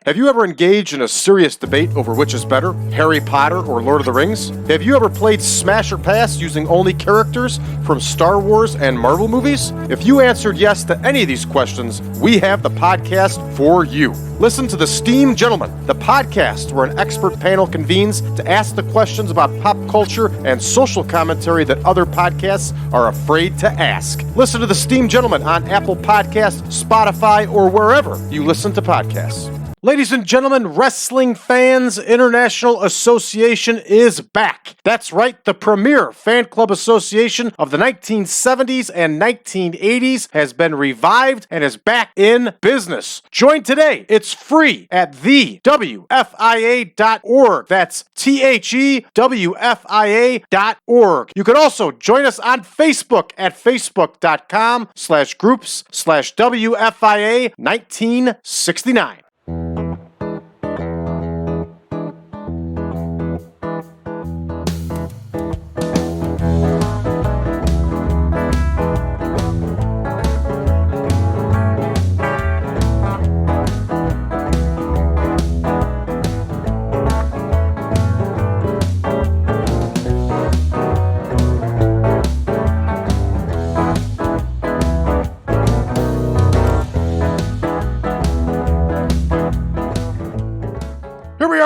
Have you ever engaged in a serious debate over which is better, Harry Potter or Lord of the Rings? Have you ever played Smash or Pass using only characters from Star Wars and Marvel movies? If you answered yes to any of these questions, we have the podcast for you. Listen to The Steam Gentlemen, the podcast where an expert panel convenes to ask the questions about pop culture and social commentary that other podcasts are afraid to ask. Listen to The Steam Gentlemen on Apple Podcasts, Spotify, or wherever you listen to podcasts. Ladies and gentlemen, Wrestling Fans International Association is back. That's right, the premier fan club association of the 1970s and 1980s has been revived and is back in business. Join today. It's free at thewfia.org. That's thewfia.org. You can also join us on Facebook at facebook.com/groups/WFIA 1969.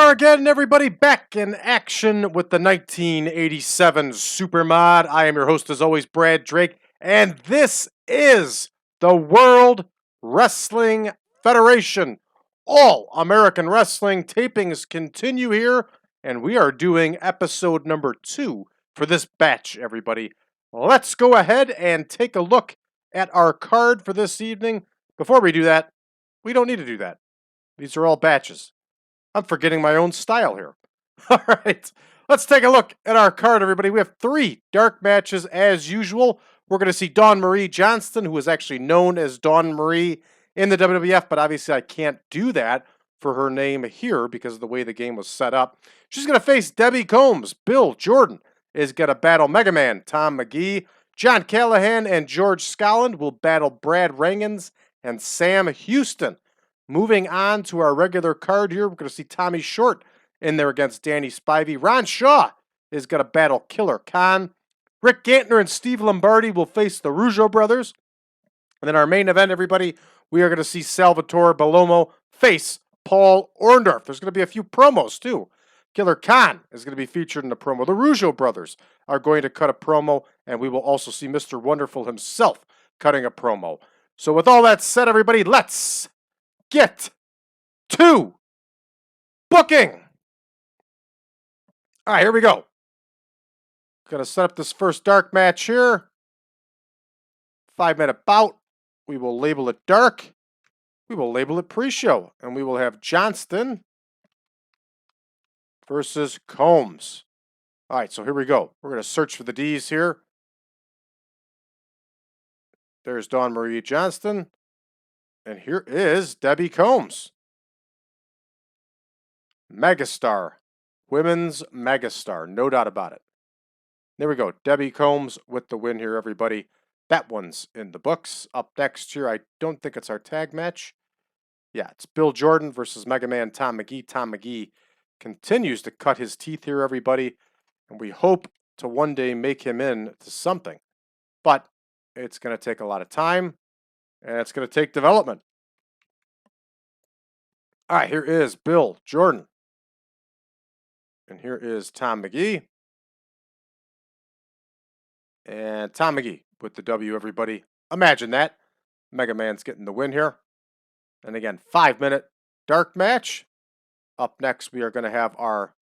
Again, everybody, back in action with the 1987 Supermod. I am your host, as always, Brad Drake, and this is the World Wrestling Federation. All American Wrestling tapings continue here, and we are doing episode number 2 for this batch, everybody. Let's go ahead and take a look at our card for this evening. Before we do that, we don't need to do that. These are all batches. I'm forgetting my own style here. All right, let's take a look at our card, everybody. We have 3 dark matches as usual. We're going to see Dawn Marie Johnston, who is actually known as Dawn Marie in the WWF, but obviously I can't do that for her name here because of the way the game was set up. She's going to face Debbie Combs. Bill Jordan is going to battle Mega Man Tom Magee. John Callahan and George Skaaland will battle Brad Rheingans and Sam Houston. Moving on to our regular card here, we're going to see Tommy Short in there against Danny Spivey. Ron Shaw is going to battle Killer Khan. Rick Gantner and Steve Lombardi will face the Rougeau brothers. And then our main event, everybody, we are going to see Salvatore Bellomo face Paul Orndorff. There's going to be a few promos, too. Killer Khan is going to be featured in the promo. The Rougeau brothers are going to cut a promo, and we will also see Mr. Wonderful himself cutting a promo. So with all that said, everybody, let's get to booking. All right, here we go. Going to set up this first dark match here. 5-minute bout. We will label it dark. We will label it pre-show. And we will have Johnston versus Combs. All right, so here we go. We're going to search for the D's here. There's Dawn Marie Johnston. And here is Debbie Combs. Megastar. Women's megastar. No doubt about it. There we go. Debbie Combs with the win here, everybody. That one's in the books. Up next here, I don't think it's our tag match. Yeah, it's Bill Jordan versus Mega Man Tom Magee. Tom Magee continues to cut his teeth here, everybody. And we hope to one day make him into something. But it's going to take a lot of time. And it's going to take development. All right, here is Bill Jordan. And here is Tom Magee. And Tom Magee with the W, everybody. Imagine that. Mega Man's getting the win here. And again, 5-minute dark match. Up next, we are going to have our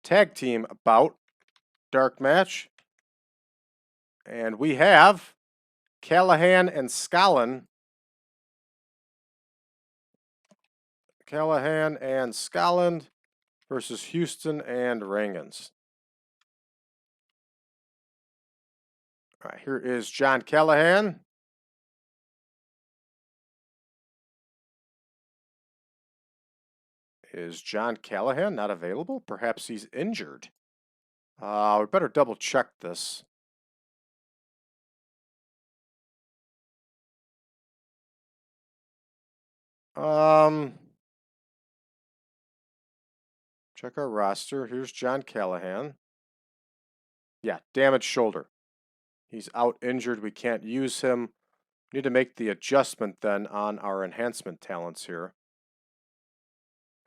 tag team bout dark match. And we have Callahan and Skaaland. Callahan and Skaaland versus Houston and Rheingans. All right, here is John Callahan. Is John Callahan not available? Perhaps he's injured. We better double check this. Check our roster. Here's John Callahan. Yeah, damaged shoulder. He's out injured. We can't use him. We need to make the adjustment then on our enhancement talents here.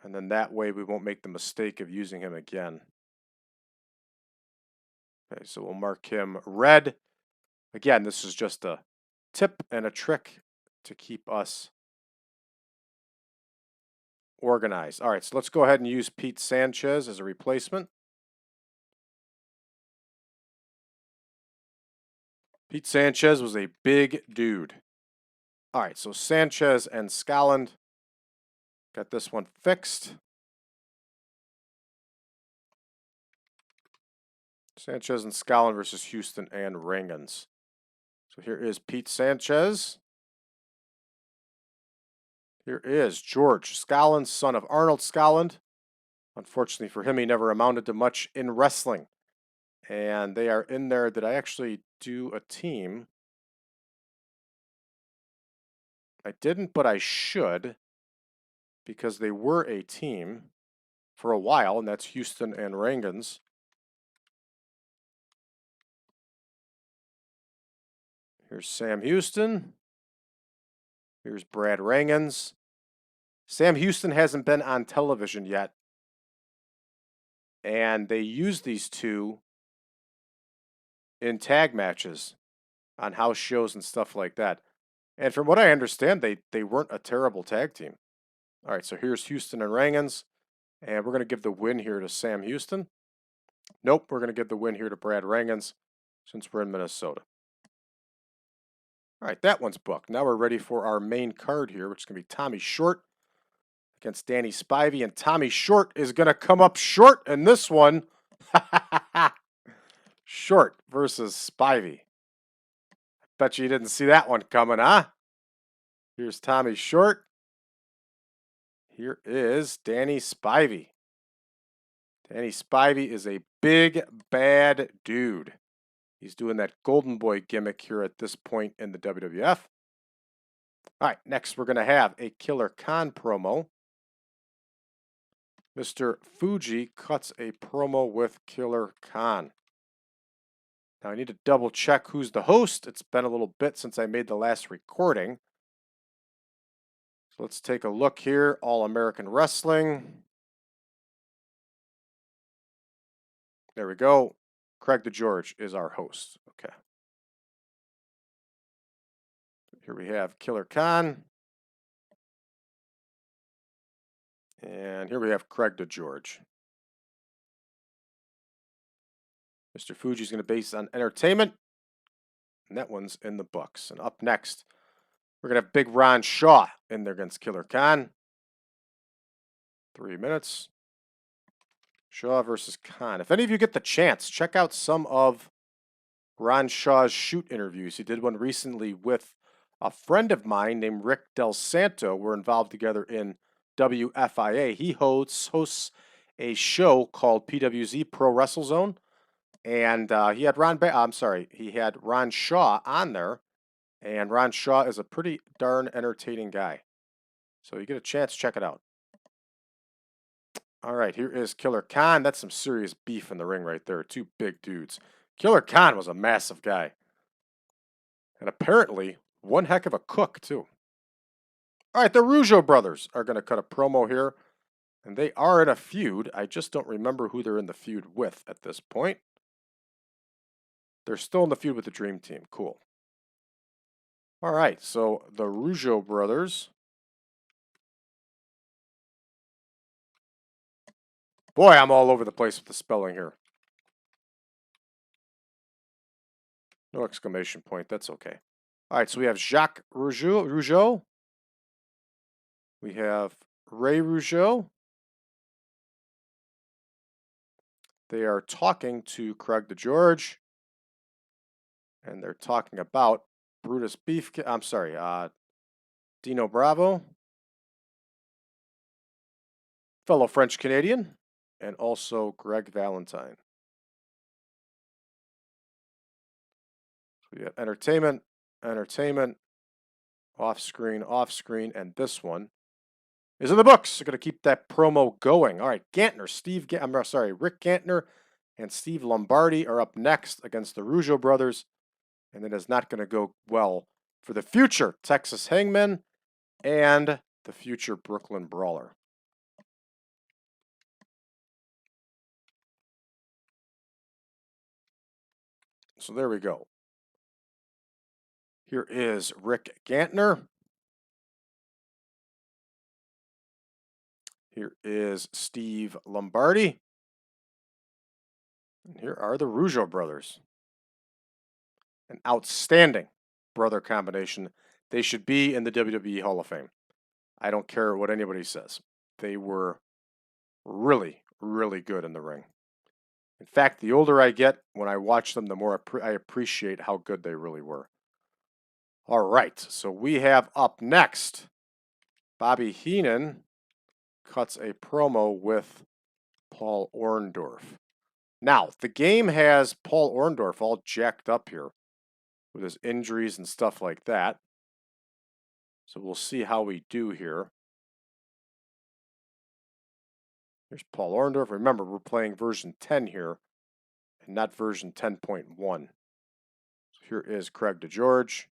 And then that way we won't make the mistake of using him again. Okay, so we'll mark him red. Again, this is just a tip and a trick to keep us organized. All right, so let's go ahead and use Pete Sanchez as a replacement. Pete Sanchez was a big dude. All right, so Sanchez and Skaaland got this one fixed. Sanchez and Skaaland versus Houston and Rheingans. So here is Pete Sanchez. Here is George Skaaland, son of Arnold Skaaland. Unfortunately for him, he never amounted to much in wrestling. And they are in there. Did I actually do a team? I didn't, but I should, because they were a team for a while, and that's Houston and Rheingans. Here's Sam Houston. Here's Brad Rheingans. Sam Houston hasn't been on television yet. And they use these two in tag matches on house shows and stuff like that. And from what I understand, they weren't a terrible tag team. All right, so here's Houston and Rheingans. And we're going to give the win here to Sam Houston. Nope, we're going to give the win here to Brad Rheingans since we're in Minnesota. All right, that one's booked. Now we're ready for our main card here, which is going to be Tommy Short against Danny Spivey. And Tommy Short is going to come up short in this one. Short versus Spivey. Bet you didn't see that one coming, huh? Here's Tommy Short. Here is Danny Spivey. Danny Spivey is a big, bad dude. He's doing that Golden Boy gimmick here at this point in the WWF. All right, next we're going to have a Killer Khan promo. Mr. Fuji cuts a promo with Killer Khan. Now I need to double check who's the host. It's been a little bit since I made the last recording. So let's take a look here. All American Wrestling. There we go. Craig DeGeorge is our host. Okay. Here we have Killer Khan. And here we have Craig DeGeorge. Mr. Fuji's going to base on entertainment. And that one's in the books. And up next, we're going to have Big Ron Shaw in there against Killer Khan. 3 minutes. Shaw versus Khan. If any of you get the chance, check out some of Ron Shaw's shoot interviews. He did one recently with a friend of mine named Rick Del Santo. We're involved together in WFIA. He hosts a show called PWZ Pro Wrestle Zone. And he had he had Ron Shaw on there. And Ron Shaw is a pretty darn entertaining guy. So you get a chance, check it out. All right, here is Killer Khan. That's some serious beef in the ring right there. Two big dudes. Killer Khan was a massive guy. And apparently, one heck of a cook, too. All right, the Rougeau brothers are going to cut a promo here. And they are in a feud. I just don't remember who they're in the feud with at this point. They're still in the feud with the Dream Team. Cool. All right, so the Rougeau brothers. Boy, I'm all over the place with the spelling here. No exclamation point. That's okay. All right, so we have Jacques Rougeau. We have Ray Rougeau. They are talking to Craig DeGeorge. And they're talking about Brutus Beef. Dino Bravo. Fellow French Canadian. And also Greg Valentine. So we have entertainment, off screen, and this one. is in the books. We're going to keep that promo going. All right, Gantner, Rick Gantner and Steve Lombardi are up next against the Rougeau brothers, and it is not going to go well for the future Texas Hangman and the future Brooklyn Brawler. So there we go. Here is Rick Gantner. Here is Steve Lombardi. And here are the Rougeau brothers. An outstanding brother combination. They should be in the WWE Hall of Fame. I don't care what anybody says. They were really, really good in the ring. In fact, the older I get, when I watch them, the more I appreciate how good they really were. All right, so we have up next, Bobby Heenan cuts a promo with Paul Orndorff. Now, the game has Paul Orndorff all jacked up here with his injuries and stuff like that. So we'll see how we do here. Here's Paul Orndorff. Remember, we're playing version 10 here and not version 10.1. So here is Craig DeGeorge.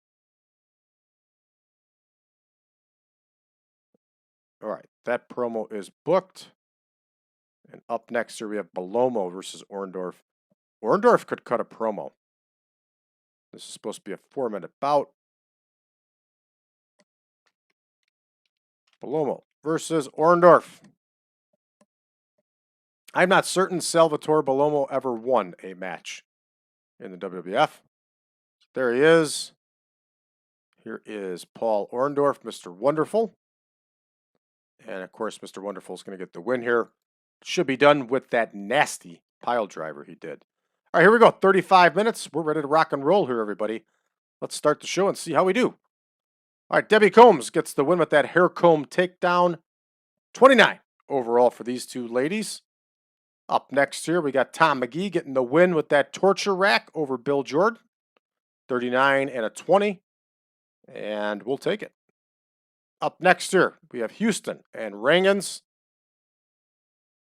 All right, that promo is booked. And up next here we have Bellomo versus Orndorff. Orndorff could cut a promo. This is supposed to be a 4-minute bout. Bellomo versus Orndorff. I'm not certain Salvatore Bellomo ever won a match in the WWF. There he is. Here is Paul Orndorff, Mr. Wonderful. And of course, Mr. Wonderful is going to get the win here. Should be done with that nasty pile driver he did. All right, here we go. 35 minutes. We're ready to rock and roll here, everybody. Let's start the show and see how we do. All right, Debbie Combs gets the win with that hair comb takedown. 29 overall for these two ladies. Up next here, we got Tom Magee getting the win with that torture rack over Bill Jordan. 39 and a 20. And we'll take it. Up next here, we have Houston and Rheingans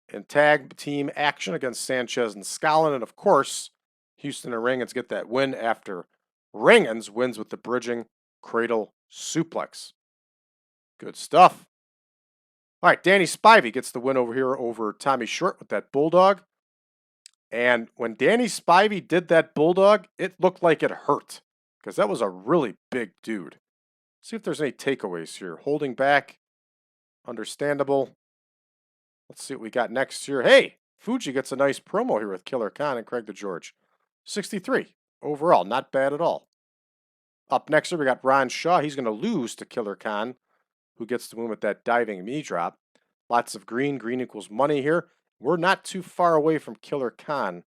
in tag team action against Sanchez and Skaaland. And of course, Houston and Rheingans get that win after Rheingans wins with the bridging cradle suplex. Good stuff. All right, Danny Spivey gets the win over here over Tommy Short with that Bulldog. And when Danny Spivey did that Bulldog, it looked like it hurt because that was a really big dude. See if there's any takeaways here. Holding back, understandable. Let's see what we got next here. Hey, Fuji gets a nice promo here with Killer Khan and Craig DeGeorge. 63 overall, not bad at all. Up next here, we got Ron Shaw. He's going to lose to Killer Khan, who gets the win with that diving knee drop. Lots of green. Green equals money here. We're not too far away from Killer Khan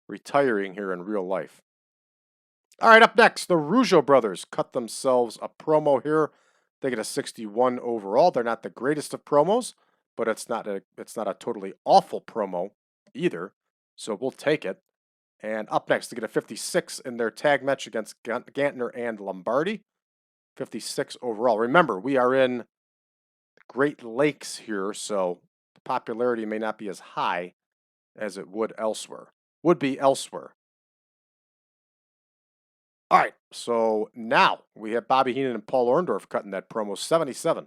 retiring here in real life. All right, up next, the Rougeau brothers cut themselves a promo here. They get a 61 overall. They're not the greatest of promos, but it's not a totally awful promo either. So we'll take it. And up next, they get a 56 in their tag match against Gantner and Lombardi. 56 overall. Remember, we are in the Great Lakes here, so the popularity may not be as high as it would be elsewhere. All right, so now we have Bobby Heenan and Paul Orndorff cutting that promo. 77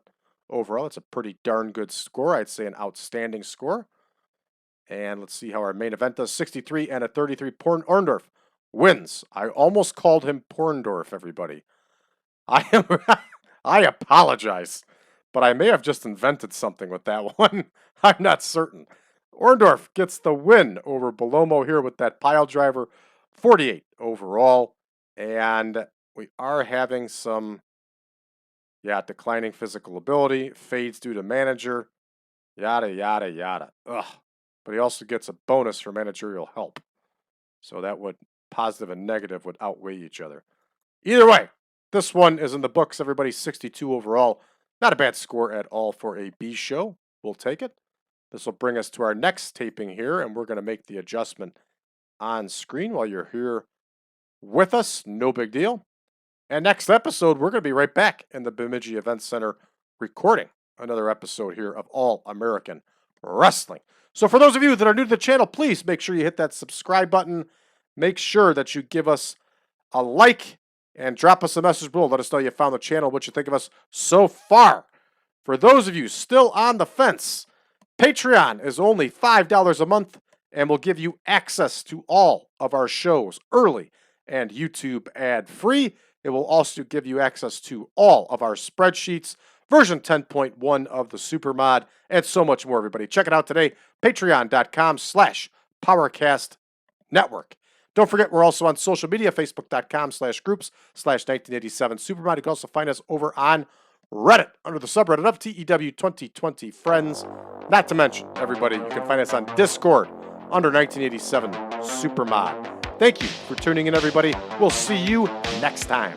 overall. It's a pretty darn good score. I'd say an outstanding score. And let's see how our main event does. 63 and a 33. Orndorff wins. I almost called him Porndorff, everybody. I apologize, but I may have just invented something with that one. I'm not certain. Orndorff gets the win over Bellomo here with that pile driver. 48 overall. And we are having some, declining physical ability, fades due to manager, yada, yada, yada. Ugh. But he also gets a bonus for managerial help. So that would, positive and negative would outweigh each other. Either way, this one is in the books. Everybody 62 overall. Not a bad score at all for a B show. We'll take it. This will bring us to our next taping here, and we're going to make the adjustment on screen while you're here with us. No big deal. And next episode, we're going to be right back in the Bemidji Event Center recording another episode here of All American Wrestling. So for those of you that are new to the channel, please make sure you hit that subscribe button. Make sure that you give us a like and drop us a message below. Let us know you found the channel, what you think of us so far. For those of you still on the fence, Patreon is only $5 a month and will give you access to all of our shows early and YouTube ad-free. It will also give you access to all of our spreadsheets, version 10.1 of the Supermod, and so much more, everybody. Check it out today, patreon.com/PowerCastNetwork. Don't forget, we're also on social media, facebook.com/groups/1987 Supermod. You can also find us over on Reddit under the subreddit of TEW 2020 Friends. Not to mention, everybody, you can find us on Discord under 1987 Supermod. Thank you for tuning in, everybody. We'll see you next time.